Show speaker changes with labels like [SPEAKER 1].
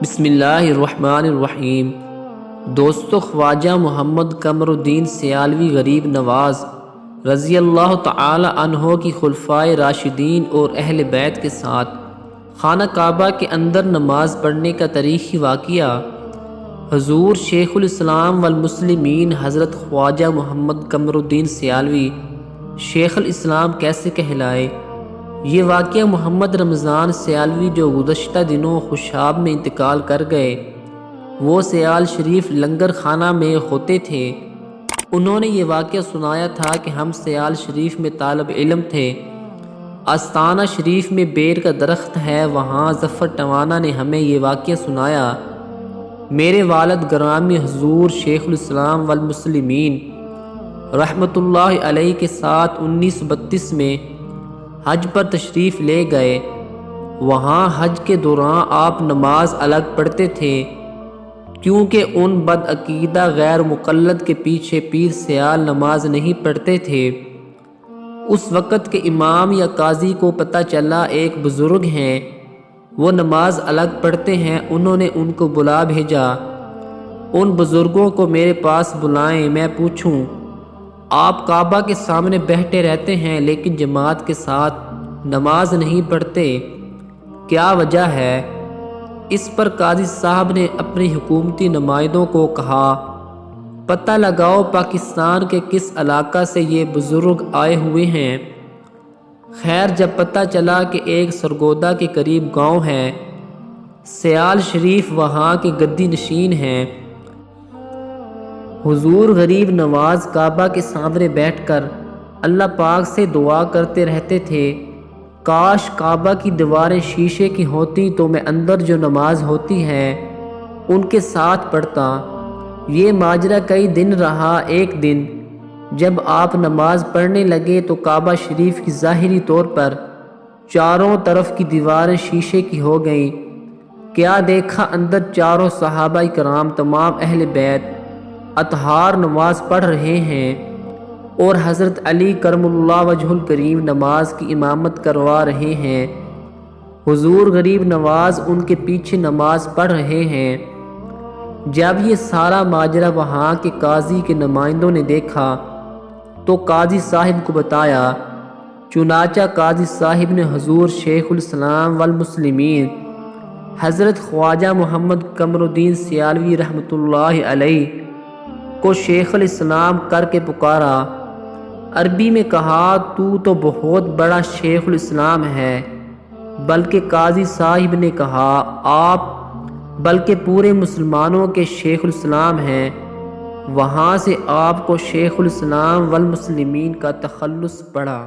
[SPEAKER 1] بسم اللہ الرحمن الرحیم۔ دوستو، خواجہ محمد قمرالدین سیالوی غریب نواز رضی اللہ تعالی عنہ کی خلفائے راشدین اور اہل بیت کے ساتھ خانہ کعبہ کے اندر نماز پڑھنے کا تاریخی واقعہ حضور شیخ الاسلام والمسلمین حضرت خواجہ محمد قمرالدین سیالوی شیخ الاسلام کیسے کہلائے۔ یہ واقعہ محمد رمضان سیالوی جو گزشتہ دنوں خوشاب میں انتقال کر گئے، وہ سیال شریف لنگر خانہ میں ہوتے تھے۔ انہوں نے یہ واقعہ سنایا تھا کہ ہم سیال شریف میں طالب علم تھے، آستانہ شریف میں بیر کا درخت ہے، وہاں ظفر ٹوانا نے ہمیں یہ واقعہ سنایا۔ میرے والد گرامی حضور شیخ الاسلام والمسلمین رحمۃ اللہ علیہ کے ساتھ 1932 میں حج پر تشریف لے گئے۔ وہاں حج کے دوران آپ نماز الگ پڑھتے تھے، کیونکہ ان بدعقیدہ غیر مقلد کے پیچھے پیر سیال نماز نہیں پڑھتے تھے۔ اس وقت کے امام یا قاضی کو پتہ چلا ایک بزرگ ہیں، وہ نماز الگ پڑھتے ہیں۔ انہوں نے ان کو بلا بھیجا، ان بزرگوں کو میرے پاس بلائیں، میں پوچھوں آپ کعبہ کے سامنے بیٹھے رہتے ہیں لیکن جماعت کے ساتھ نماز نہیں پڑھتے، کیا وجہ ہے؟ اس پر قاضی صاحب نے اپنی حکومتی نمائندوں کو کہا، پتہ لگاؤ پاکستان کے کس علاقہ سے یہ بزرگ آئے ہوئے ہیں۔ خیر، جب پتہ چلا کہ ایک سرگودا کے قریب گاؤں ہے، سیال شریف وہاں کے گدی نشین ہیں۔ حضور غریب نواز کعبہ کے سامنے بیٹھ کر اللہ پاک سے دعا کرتے رہتے تھے، کاش کعبہ کی دیواریں شیشے کی ہوتی تو میں اندر جو نماز ہوتی ہے ان کے ساتھ پڑھتا۔ یہ ماجرا کئی دن رہا۔ ایک دن جب آپ نماز پڑھنے لگے تو کعبہ شریف کی ظاہری طور پر چاروں طرف کی دیواریں شیشے کی ہو گئیں۔ کیا دیکھا، اندر چاروں صحابہ کرام تمام اہل بیت اطہار نماز پڑھ رہے ہیں اور حضرت علی کرم اللہ وجہ الکریم نماز کی امامت کروا رہے ہیں۔ حضور غریب نواز ان کے پیچھے نماز پڑھ رہے ہیں۔ جب یہ سارا ماجرا وہاں کے قاضی کے نمائندوں نے دیکھا تو قاضی صاحب کو بتایا۔ چنانچہ قاضی صاحب نے حضور شیخ الاسلام والمسلمین حضرت خواجہ محمد قمرالدین سیالوی رحمۃ اللہ علیہ کو شیخ الاسلام کر کے پکارا۔ عربی میں کہا، تو بہت بڑا شیخ الاسلام ہے۔ بلکہ قاضی صاحب نے کہا، آپ بلکہ پورے مسلمانوں کے شیخ الاسلام ہیں۔ وہاں سے آپ کو شیخ الاسلام والمسلمین کا تخلص پڑا۔